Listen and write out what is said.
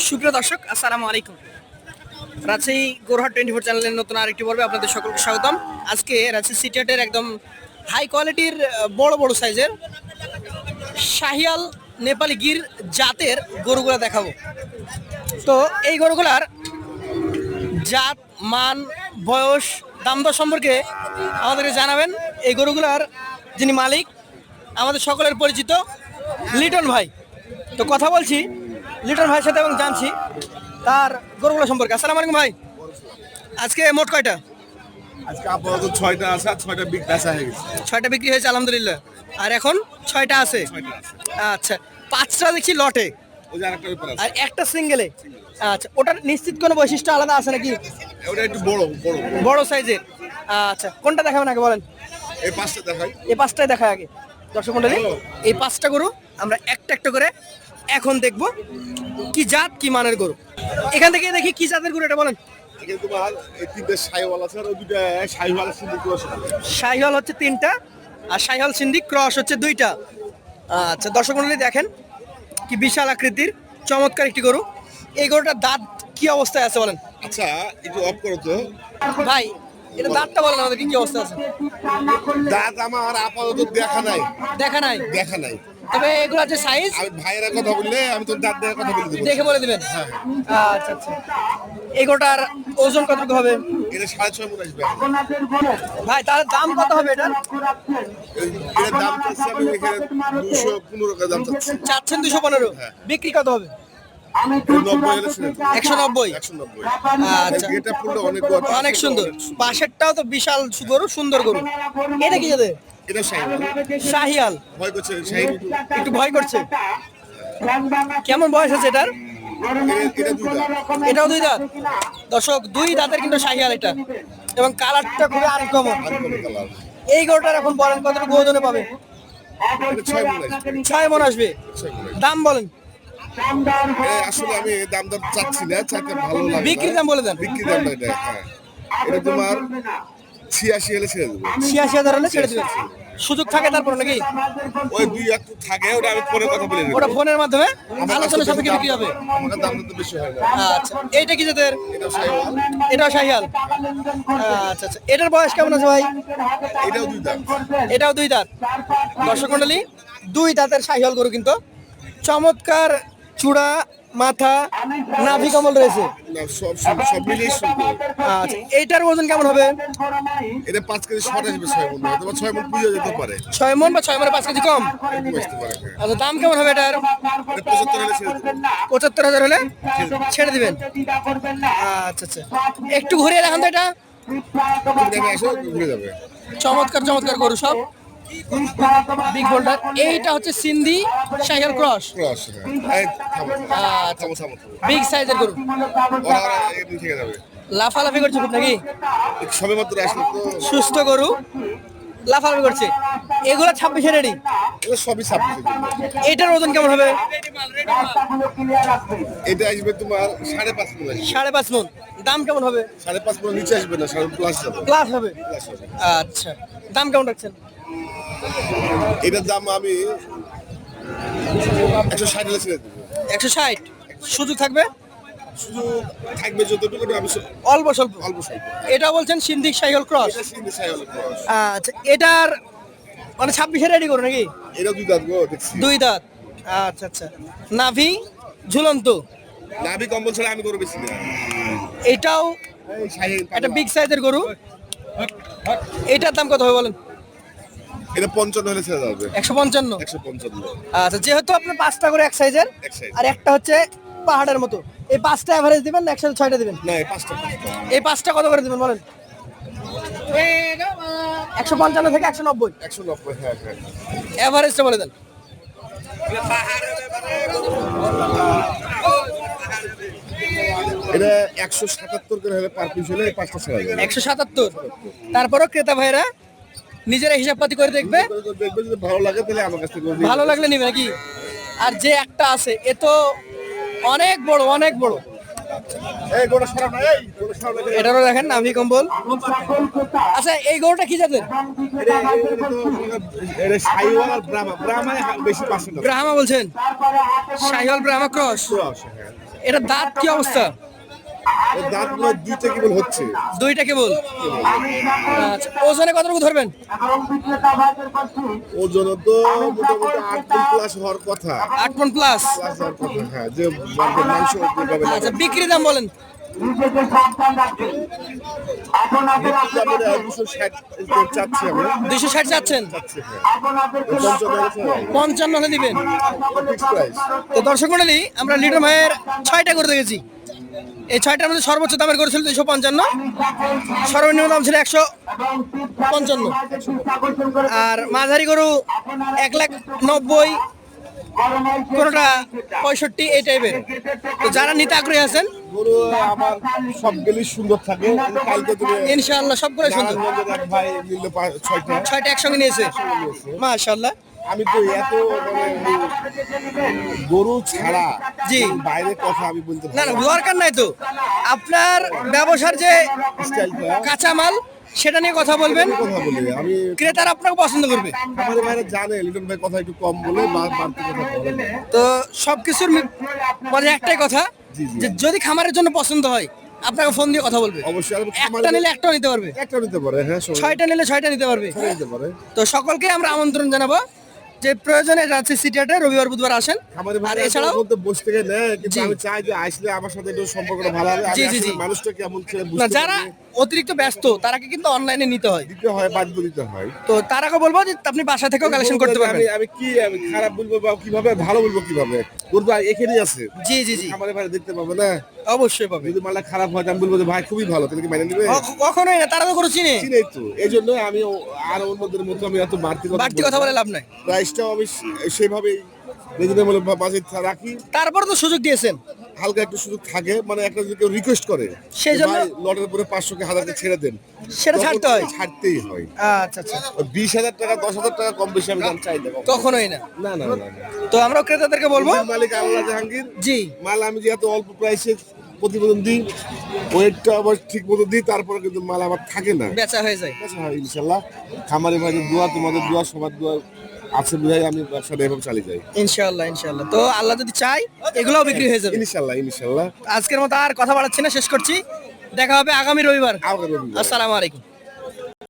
সুপ্রিয় দর্শক, আসসালামু আলাইকুম। রাজশাহী গোরহাট 24 চ্যানেলের নতুন আরেকটি পর্বে আপনাদের সকলকে স্বাগতম। আজকে রাজশাহী সিটি হাটের একদম হাই কোয়ালিটির বড় বড় সাইজের শাহিয়াল নেপালি গির জাতের গরুগুলো দেখাবো। তো এই গরুগুলার জাত, মান, বয়স, দাম দর সম্পর্কে আমাদেরকে জানাবেন এই গরুগুলার যিনি মালিক, আমাদের সকলের পরিচিত লিটন ভাই। তো কথা বলছি লিটন ভাইয়ের সাথে এবং জানছি তার গরুগুলো সম্পর্কে। আসসালামু আলাইকুম ভাই। আজকে মোট কয়টা? আজকে আপাতত 6টা আছে, আর 6টা বেচা হয়ে গেছে। 6টা বিক্রি হয়েছে আলহামদুলিল্লাহ, আর এখন 6টা আছে। আচ্ছা, 5টা দেখছি লটে ওই যে আরেকটা ব্যাপার আছে, আর একটা সিঙ্গেলে। আচ্ছা, ওটার নিশ্চিত কোনো বৈশিষ্ট্য আলাদা আছে নাকি? ওটা একটু বড় বড় বড় সাইজের। আচ্ছা, কোনটা দেখাবেন আগে বলেন? এই 5টা দেখাই। এই 5টাই দেখায় আগে। দর্শক মণ্ডলী, এই 5টা গরু আমরা একটা একটা করে এখন দেখব কি জাত কি মানের গরু। এখান থেকে দেখি কি জাতের গরু এটা বলেন। এখানে তোমার এই 3টে শাহিওয়াল আছে, আর ওই 2টা শাহিওয়াল সিন্ধি ক্রস। শাহিওয়াল হচ্ছে 3টা আর শাহিওয়াল সিন্ধি ক্রস হচ্ছে 2টা। আচ্ছা, দর্শক মণ্ডলী দেখেন কি বিশাল আকৃতির চমৎকার একটি গরু। এই গরুটার দাঁত কি অবস্থায় আছে বলেন আচ্ছা, একটু অফ করো তো ভাই। এটা দাঁতটা বলেন আমাদের কি অবস্থা আছে। দাঁত আমার আপাতত দেখা নাই। দেখা নাই? দেখা নাই। তবে এগুলা যে সাইজ আমি ভাইয়েরা কথা বললে আমি তো দাঁত দেখে কথা বলে দেবো। দেখে বলে দিবেন। হ্যাঁ। আচ্ছা আচ্ছা, এই গরুটার ওজন কতটুকু হবে এটা 6.5 মণ আসবে ভাই? তার দাম কত হবে এটা? এর দাম চাচ্ছি আমি এখানে 215 টাকা দাম চাচ্ছি। চাচ্ছেন 215। হ্যাঁ। বিক্রি কত হবে? 90 হলে ছেড়ে দেবো। 190। 190। আচ্ছা, এটা পুরো অনেক বড়, অনেক সুন্দর। পাশেরটাও তো বিশাল গরু, সুন্দর গরু। এটা কি যাদের? এটা শাহিওয়াল। শাহিয়াল। ভয় করছে শাহিওয়াল। একটু ভয় করছে। কেমন বয়স আছে এটার? এটা 2 দাঁত। এটাও 2 দাঁত। দর্শক, 2 দাঁতের কিন্তু শাহিয়াল এটা, এবং কালারটা খুবই আনকমন। Uncommon colour. এই গরুটার এখন বলেন কতটুকু ওজনে পাবে? এটা 6 মণ আসবে। 6 মণ আসবে। 6 মণ। দাম বলেন। আসলে আমি দাম দর চাচ্ছি না, চাইতে ভালো লাগে। বিক্রির দাম বলে দেন। বিক্রি দাম এটা, হ্যাঁ। এটা তোমার 86 হলে ছেড়ে দেবো। 86,000 হলে ছেড়ে দিবেন। সুযোগ থাকে তারপর নাকি? ওই 2-1 থাকে, ওটা আমি পরে কথা বলে নেব। ওটা ফোনের মাধ্যমে আলোচনা সাপেক্ষে বিক্রি হবে। আমার দাম তো বেশি হয় না। আচ্ছা, এইটা কি জাতের? এটা শাহিওয়াল। এটাও শাহিয়াল। আচ্ছা আচ্ছা, এটার বয়স কেমন আছে ভাই? এটাও 2 দাঁত। এটাও 2 দাঁত। দর্শক মণ্ডলী, 2 দাঁতের শাহিয়াল গরু কিন্তু চমৎকার চূড়া, মাথা, নাভি কমল রয়েছে। না, সব মিলিয়ে সুন্দর। আচ্ছা, এইটার ওজন কেমন হবে? এটা 5 কেজি শর্ট আসবে, 6 মণ। অথবা 6 মণ পুজো যেতে পারে। 6 মণ বা 6 মণে 5 কেজি কম। এরকম আসতে পারে, হ্যাঁ। আচ্ছা, দাম কেমন হবে এটার? এটা 75 হলে ছেড়ে দেবো। 75,000 হলে ছেড়ে দিবেন। আচ্ছা আচ্ছা, একটু ঘুরিয়ে দেখান তো এটা। তুমি আসো, ঘুরে যাবে। চমৎকার চমৎকার গরু সব, বিগ বোল্ডার। এইটা হচ্ছে সিন্ধি শাহিয়াল ক্রস। ক্রস, হ্যাঁ। এই থামো, আচ্ছা, থামো, থামো, থামো। বিগ সাইজের গরু। ওরা এমনি থেকে যাবে। লাফালাফি করছে খুব নাকি? সবে মাত্র আসলো তো। সুস্থ গরু লাফালাফি করছে। এগুলো 26 রেডি। এগুলো সবই 26 কেজি। এটার ওজন কেমন হবে? এটা আসবে তোমার 5.5 মণ আসবে। 5.5 মণ। দাম কেমন হবে? 5.5 মণ নিচে আসবে না, 7+ যাবে। প্লাস হবে। প্লাস হবে। আচ্ছা, দাম কেমন রাখছেন? এটার দাম আমি 160 হলে ছেড়ে দেবো। 160। সুযোগ থাকবে? শুধু থাকবে যতটুকু, আমি অল্প স্বল্প। অল্প স্বল্প। এটা বলছেন সিন্ধি শাহিয়াল ক্রস। এটা সিন্ধি শাহিওয়াল ক্রস। আচ্ছা, এটার মানে 26 রেডি করো নাকি? এটা 2 দাঁত গো, দেখছি। 2 দাঁত। আচ্ছা আচ্ছা, নাভি ঝুলন্ত। নাভি কম্বল ছাড়া আমি গরু বেশি না। এটাও এই শাহিওয়াল একটা বিগ সাইজের গরু। এটার দাম কত হবে বলেন? এটা 55 হলে ছেড়ে যাবে। 155। 155। আচ্ছা, যেহেতু আপনার 5টা করে এক সাইজের, এক size। আর একটা হচ্ছে পাহাড়ের মতো, এই 5টা এভারেজ দিবেন না একসাথে 6টা দিবেন? না, এই 5টা। এই 5টা কত করে দিবেন বলেন? 155 থেকে 190 190, হ্যাঁ হ্যাঁ। এভারেজটা বলে দেন। এটা 177 করে হলে পার পিস হলে এই 5টা ছেড়ে যাবে। 177। তারপরও ক্রেতা ভাইরা নিজেরা হিসাবপাতি করে দেখবে, দেখবে যদি ভালো লাগে তাহলে আমার কাছ থেকে গরু নিয়ে ভালো লাগলে নিবে নাকি? আর যে একটা আছে এ তো অনেক বড়, অনেক বড়। এই গরুটা সরাও না, এই গরুটা সরাও না। এটারও দেখেন নাভি কম্বল। আচ্ছা, এই গরুটা কি জাতের? এটা শাহিওয়াল আর ব্রাহ্মা। ব্রাহ্মায় বেশি পার্সেন্ট আছে। ব্রাহ্মা বলছেন? শাহিওয়াল ব্রাহ্মা ক্রস। ক্রস, হ্যাঁ। এটা দাঁত কি অবস্থা? এর দাঁত পুরো দুইটা কেবল হচ্ছে। দুইটা কেবল। আচ্ছা, ওজনে কতটুকু ধরবেন? ওজন তো মোটামুটি 8 মণ প্লাস হওয়ার কথা। 8 মণ প্লাস। প্লাস হওয়ার কথা, হ্যাঁ, যে বার্গের মাংস যেভাবে লাগে। আচ্ছা, বিক্রি দাম বলেন। বিক্রি দাম এটা 260 চাচ্ছি আমি। 260 চাচ্ছেন? চাচ্ছি, হ্যাঁ। 55 হলে দিবেন। Fix price. তো দর্শক মণ্ডলী, আমরা লিটন ভাইয়ের 6টা করে দেখেছি। এই 6টার মধ্যে সর্বোচ্চ দামের করে ছিল 255, সর্বনিম্ন দাম ছিল 155, আর মাঝারি গরু 1,90,000, কোনোটা 65, এই টাইপের। তো যারা নিতে আগ্রহী আছেন, গরু আমার সবগুলি সুন্দর থাকে। কালকে তুমি ইনশাআল্লাহ সবগুলো সুন্দর। নারায়ণগঞ্জের এক ভাই নিল 6টা। 6টা একসঙ্গে নিয়েছে, মাশাআল্লাহ। আমি তো এত মানে গরু ছাড়া জি। বাইরের কথা আমি বলতে না না, দরকার নাই তো। আপনার ব্যবসার যে স্টাইলটা কাঁচামাল, সেটা নিয়ে কথা বলবেন, কথা বলি আমি। ক্রেতারা আপনাকে পছন্দ করবে। আমাদের বাইরে জানে লিটন ভাই কথা একটু কম বলে বাড়তি কথা বলে না। তো সবকিছুর মানে একটাই কথা, জি, জি। যে যদি খামারের জন্য পছন্দ হয়, আপনাকে ফোন দিয়ে কথা বলবে। অবশ্যই আর একটা নিলে একটাও নিতে পারবে, একটা নিতে পারে, হ্যাঁ, সবাই 6টা নিলে 6টা নিতে পারবে। নিতে পারে। তো সকলকে আমরা আমন্ত্রণ জানাবো যে প্রয়োজনে রাজশাহী সিটি হাটে রবিবার বুধবার আসেন। আমাদের আর বাইরে এছাড়াও বলতে বসে থেকে নেয়, কিন্তু জি। আমি চাই যে আসলে আমার সাথে একটু সম্পর্কটা ভালো হবে। জি, আমি জি, আসলে জি। মানুষটা কেমন ছেলে না, বুঝতে যারা অতিরিক্ত ব্যস্ত তারাকে কিন্তু অনলাইনে নিতে হয়। দিতে হয়, বাধ্য দিতে হয়। তো তারাকে বলবো যে আপনি বাসা থেকেও কালেকশন করতে পারবেন। আমি খারাপ বলবো বা কিভাবে ভালো বলবো কিভাবে? গরু তো এখানেই আছে, জি জি জি, আমাদের বাইরে দেখতে পাবে না। অবশ্যই পাবে। যদি মালটা খারাপ হয় আমি বলবো যে ভাই খুবই ভালো, তাহলে কি মাইনে নেবে? কখনোই না, তারা তো করে চিনে। চিনেই তো, এই জন্য আমি আর অন্যদের মতো আমি এত বাড়তি বাড়তি কথা বলে লাভ নাই। প্রাইসটাও আমি সেভাবেই রিজনেবল বাজেট রাখি। তারপর তো সুযোগ দিয়েছেন, হালকা একটু সুযোগ থাকে, মানে একটা যদি কেউ রিকোয়েস্ট করে সেই জন্য লটের উপরে 500 কে 1000 ছেড়ে দেন, সেটা ছাড়তে হয়। ছাড়তেই হয়। আচ্ছা আচ্ছা, 20,000 টাকা 10,000 টাকা কম বেশি আমি দাম চাই না কখনোই না। না না না। তো আমরা ক্রেতাদেরকে বলবো, নিজের মালিক আল্লাহ জাহাঙ্গীর। জি, মাল আমি যে এত অল্প প্রাইসে প্রতিবেদন দিই, ওয়েটটা আবার ঠিক মতো দিই, তারপরে কিন্তু মাল আবার থাকে না, বেচা হয়ে যায়। আচ্ছা, হয় ইনশাল্লাহ। খামারে ভাইদের দোয়া, তোমাদের দোয়া, সবার দোয়া আছে বিধায় আমি ব্যবসাটা এভাবে চালিয়ে যাই। ইনশাআল্লাহ ইনশাআল্লাহ। তো আল্লাহ যদি চাই, এগুলোও বিক্রি হয়ে যাবে ইনশাল্লাহ ইনশাল্লাহ। আজকের মতো আর কথা বাড়াচ্ছি না, শেষ করছি। দেখা হবে আগামী রবিবার। আবার আসসালামু আলাইকুম।